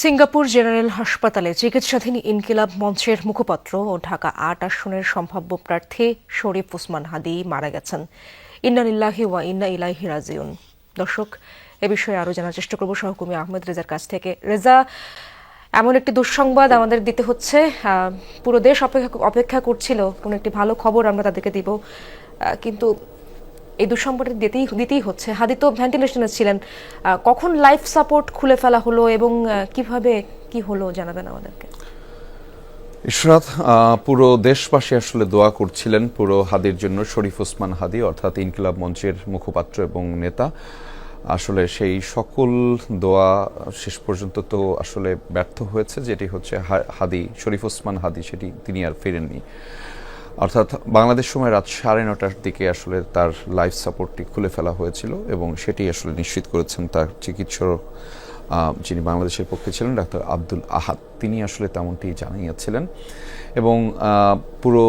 Singapore general হাসপাতালে চিকিৎসাধীন ইনকিলাব মঞ্চের মুখপাত্র ও ঢাকা-৮ আসনের সম্ভাব্য প্রার্থী শরীফ ওসমান হাদী মারা গেছেন। ইন্না লিল্লাহি ওয়া ইন্না ইলাইহি রাজিউন। দর্শক, এ বিষয়ে আরও জানার চেষ্টা করব সহকর্মী আহমেদ রেজার কাছ থেকে। রেজা, এমন একটি দুঃসংবাদ আমাদের দিতে হচ্ছে। পুরো দেশ অপেক্ষা করছিল কোনো একটি ভালো খবর আমরা তাদেরকে দিব, কিন্তু এই দুঃসংবাদটা দিতেই হচ্ছে। হাদি তো ভেন্টিলেশনে ছিলেন, কখন লাইফ সাপোর্ট খুলে ফেলা হলো এবং কিভাবে কি হলো জানাবেন আমাদেরকে। ইশরাত, পুরো দেশবাসী আসলে দোয়া করছিলেন পুরো হাদির জন্য। শরীফ ওসমান হাদী অর্থাৎ ইনকিলাব মঞ্চের মুখপাত্র এবং নেতা, আসলে সেই সকল দোয়া শেষ পর্যন্ত তো আসলে ব্যর্থ হয়েছে। যেটি হচ্ছে হাদী, শরীফ ওসমান হাদী, সেটি তিনি আর ফেরেননি। অর্থাৎ বাংলাদেশ সময় রাত 9:30টার দিকে আসলে তার লাইফ সাপোর্টটি খুলে ফেলা হয়েছিল এবং সেটি আসলে নিশ্চিত করেছেন তার চিকিৎসক, যিনি বাংলাদেশের পক্ষে ছিলেন, ডাক্তার আব্দুল আহাদ। তিনি আসলে তেমনটি জানিয়েছিলেন এবং পুরো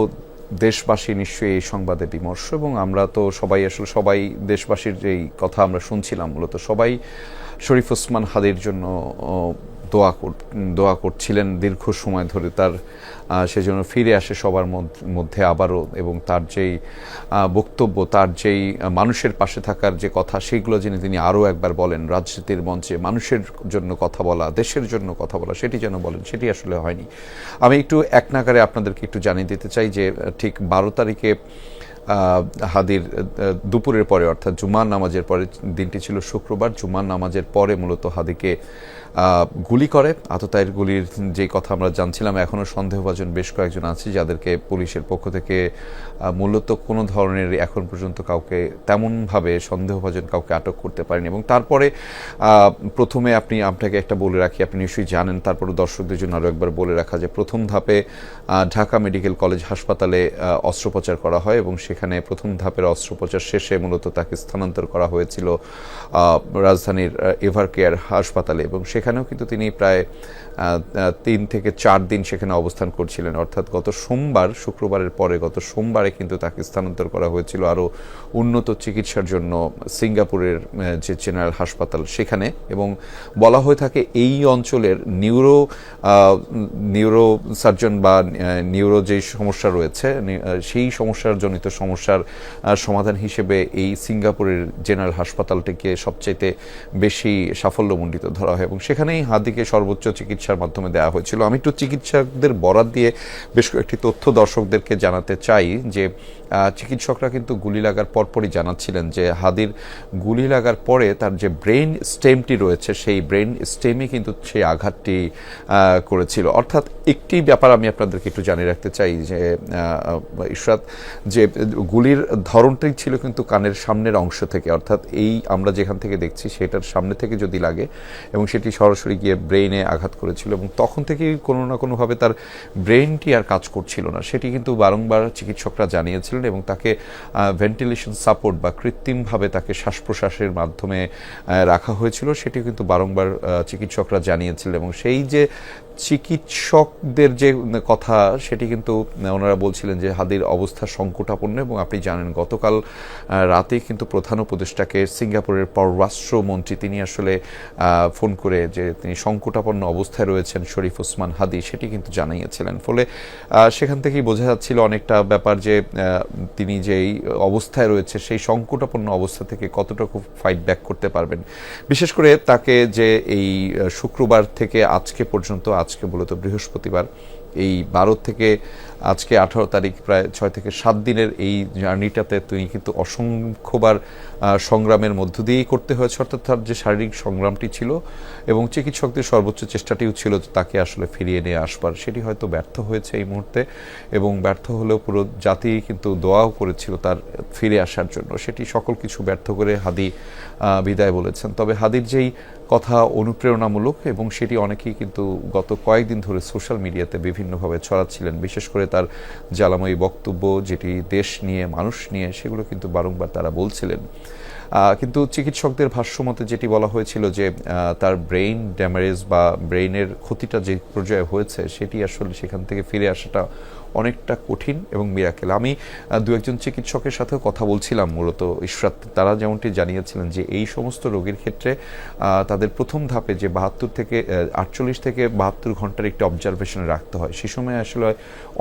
দেশবাসী নিশ্চয়ই এই সংবাদে বিমর্ষ। এবং আমরা তো সবাই দেশবাসীর যেই কথা আমরা শুনছিলাম, মূলত সবাই শরীফ ওসমান হাদীর জন্য দোয়া করছিলেন দীর্ঘ সময় ধরে, তার সেজন্য ফিরে আসে সবার মধ্যে আবারও, এবং তার যেই বক্তব্য, তার যেই মানুষের পাশে থাকার যে কথা, সেগুলো যিনি তিনি আরও একবার বলেন, রাজনীতির মঞ্চে মানুষের জন্য কথা বলা, দেশের জন্য কথা বলা, সেটি যেন বলেন, সেটি আসলে হয়নি। আমি একটু এক নাগারে আপনাদেরকে একটু জানিয়ে দিতে চাই যে ঠিক 12 তারিখে হাদির দুপুরের পরে, অর্থাৎ জুমার নামাজের পরে, দিনটি ছিল শুক্রবার, জুমার নামাজের পরে মূলত হাদিকে গুলি করে। আততায়ীর গুলির যে কথা আমরা জানছিলাম, এখনও সন্দেহভাজন বেশ কয়েকজন আছে যাদেরকে পুলিশের পক্ষ থেকে মূলত কোনো ধরনের এখন পর্যন্ত কাউকে তেমনভাবে সন্দেহভাজন কাউকে আটক করতে পারেনি। এবং তারপরে প্রথমে আপনাকে একটা বলে রাখি, আপনি নিশ্চয়ই জানেন, তারপরে দর্শকদের জন্য আরও একবার বলে রাখা, যে প্রথম ধাপে ঢাকা মেডিকেল কলেজ হাসপাতালে অস্ত্রোপচার করা হয় এবং সেখানে প্রথম ধাপের অস্ত্রোপচার শেষে মূলত তাকে স্থানান্তর করা হয়েছিল রাজধানীর এভারকেয়ার হাসপাতালে, এবং সেখানেও কিন্তু তিনি প্রায় 3 থেকে 4 দিন সেখানে অবস্থান করছিলেন। অর্থাৎ গত সোমবার, শুক্রবারের পরে গত সোমবারে কিন্তু তাকে স্থানান্তর করা হয়েছিল আরও উন্নত চিকিৎসার জন্য সিঙ্গাপুরের যে জেনারেল হাসপাতাল সেখানে। এবং বলা হয়ে থাকে এই অঞ্চলের নিউরো সার্জন বা নিউরো যেই সমস্যা রয়েছে, সেই সমস্যার জনিত সমস্যার সমাধান হিসেবে এই সিঙ্গাপুরের জেনারেল হাসপাতালটিকে সবচাইতে বেশি সাফল্যমণ্ডিত ধরা হয় এবং সেখানেই হাদিকে সর্বোচ্চ চিকিৎসার মাধ্যমে দেওয়া হয়েছিল। আমি একটু চিকিৎসকদের বরাত দিয়ে বেশ কয়েকটি তথ্য দর্শকদেরকে জানাতে চাই যে চিকিৎসকরা কিন্তু গুলি লাগার পরপরই জানাচ্ছিলেন যে হাদির গুলি লাগার পরে তার যে ব্রেন স্টেমটি রয়েছে, সেই ব্রেন স্টেমে কিন্তু সেই আঘাতটি করেছিল। অর্থাৎ একটি ব্যাপার আমি আপনাদেরকে একটু জানিয়ে রাখতে চাই যে ইশরাত, যে গুলির ধরনটাই ছিল কিন্তু কানের সামনের অংশ থেকে, অর্থাৎ এই আমরা যেখান থেকে দেখছি সেটার সামনে থেকে যদি লাগে এবং সেটি সরাসরি গিয়ে ব্রেইনে আঘাত করেছিল এবং তখন থেকেই কোনো না কোনোভাবে তার ব্রেইনটি আর কাজ করছিল না, সেটি কিন্তু বারংবার চিকিৎসকরা জানিয়েছিলেন এবং তাকে ভেন্টিলেশন সাপোর্ট বা কৃত্রিমভাবে তাকে শ্বাস প্রশ্বাসের মাধ্যমে রাখা হয়েছিল, সেটি কিন্তু বারংবার চিকিৎসকরা জানিয়েছিলেন। এবং সেই যে চিকিৎসকদের যে কথা, সেটি কিন্তু ওনারা বলছিলেন যে হাদির অবস্থা সংকটাপন্ন। এবং আপনি জানেন গতকাল রাতে কিন্তু প্রধান উপদেষ্টাকে সিঙ্গাপুরের পররাষ্ট্রমন্ত্রী তিনি আসলে ফোন করে যে তিনি সংকটাপন্ন অবস্থায় রয়েছেন শরীফ ওসমান হাদী, সেটি কিন্তু জানিয়েছিলেন। ফলে সেখান থেকেই বোঝা যাচ্ছিল অনেকটা ব্যাপার যে তিনি যেই অবস্থায় রয়েছে সেই সংকটাপন্ন অবস্থা থেকে কতটুকু ফাইট ব্যাক করতে পারবেন। বিশেষ করে তাকে যে এই শুক্রবার থেকে আজকে পর্যন্ত, আজকে মূলত বৃহস্পতিবার, এই 12 থেকে আজকে 18 তারিখ, প্রায় 6 থেকে 7 দিনের এই জার্নিটাতে তিনি কিন্তু অসংখ্যবার সংগ্রামের মধ্য দিয়েই করতে হয়েছে। অর্থাৎ তার যে শারীরিক সংগ্রামটি ছিল এবং চিকিৎসকদের সর্বোচ্চ চেষ্টাটিও ছিল তাকে আসলে ফিরিয়ে নিয়ে আসবার, সেটি হয়তো ব্যর্থ হয়েছে এই মুহূর্তে। এবং ব্যর্থ হলেও পুরো জাতি কিন্তু দোয়াও করেছিল তার ফিরে আসার জন্য। সেটি সকল কিছু ব্যর্থ করে হাদী বিদায় বলেছেন। তবে হাদির যেই কথা অনুপ্রেরণামূলক এবং সেটি অনেকেই কিন্তু গত কয়েকদিন ধরে সোশ্যাল মিডিয়াতে বিভিন্নভাবে ছড়াচ্ছিলেন, বিশেষ করে তার জ্বালাময়ী বক্তব্য যেটি দেশ নিয়ে, মানুষ নিয়ে, সেগুলো কিন্তু বারংবার তারা বলছিলেন। কিন্তু চিকিৎসকদের ভাষ্যমতে যেটি বলা হয়েছিল যে তার ব্রেইন ড্যামেজ বা ব্রেইনের ক্ষতিটা যে পর্যায়ে হয়েছে, সেটি আসলে সেখান থেকে ফিরে আসাটা অনেকটা কঠিন এবং মিরাকেল। আমি দু একজন চিকিৎসকের সাথেও কথা বলছিলাম, মূলত ইশরাত, তারা যেমনটি জানিয়েছিলেন যে এই সমস্ত রোগীর ক্ষেত্রে তাদের প্রথম ধাপে যে 48 থেকে 72 ঘন্টার একটি অবজারভেশনে রাখতে হয়, সে সময় আসলে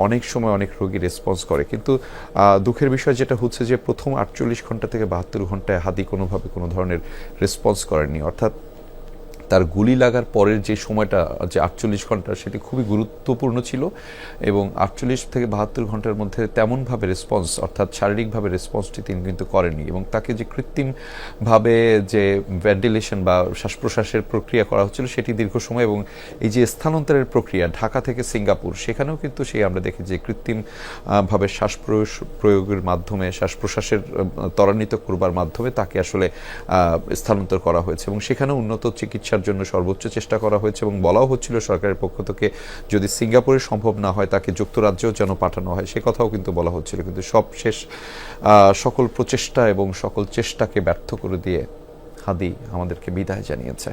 অনেক সময় অনেক রোগী রেসপন্স করে, কিন্তু দুঃখের বিষয় যেটা হচ্ছে যে প্রথম 48 ঘন্টা থেকে 72 ঘন্টায় হাদি কোনোভাবে কোনো ধরনের রেসপন্স করেনি। অর্থাৎ তার গুলি লাগার পরের যে সময়টা, যে 48 ঘন্টা, সেটি খুবই গুরুত্বপূর্ণ ছিল এবং 48 থেকে 72 ঘন্টার মধ্যে তেমনভাবে রেসপন্স, অর্থাৎ শারীরিকভাবে রেসপন্সটি তিনি কিন্তু করেননি, এবং তাকে যে কৃত্রিমভাবে যে ভেন্টিলেশন বা শ্বাস প্রশ্বাসের প্রক্রিয়া করা হচ্ছিল সেটি দীর্ঘ সময়, এবং এই যে স্থানান্তরের প্রক্রিয়া ঢাকা থেকে সিঙ্গাপুর, সেখানেও কিন্তু সেই আমরা দেখি যে কৃত্রিমভাবে শ্বাস প্রয়োগের মাধ্যমে, শ্বাস প্রশ্বাসের ত্বরান্বিত করবার মাধ্যমে তাকে আসলে স্থানান্তর করা হয়েছে, এবং সেখানে উন্নত চিকিৎসার জন্য সর্বোচ্চ চেষ্টা করা হয়েছে, এবং বলাও হচ্ছিল সরকারের পক্ষ থেকে যদি সিঙ্গাপুরে সম্ভব না হয় তাকে যুক্তরাজ্যেও যেন পাঠানো হয়, সে কথাও কিন্তু বলা হচ্ছিল। কিন্তু সবশেষ সকল প্রচেষ্টা এবং সকল চেষ্টাকে ব্যর্থ করে দিয়ে হাদি আমাদেরকে বিদায় জানিয়েছে।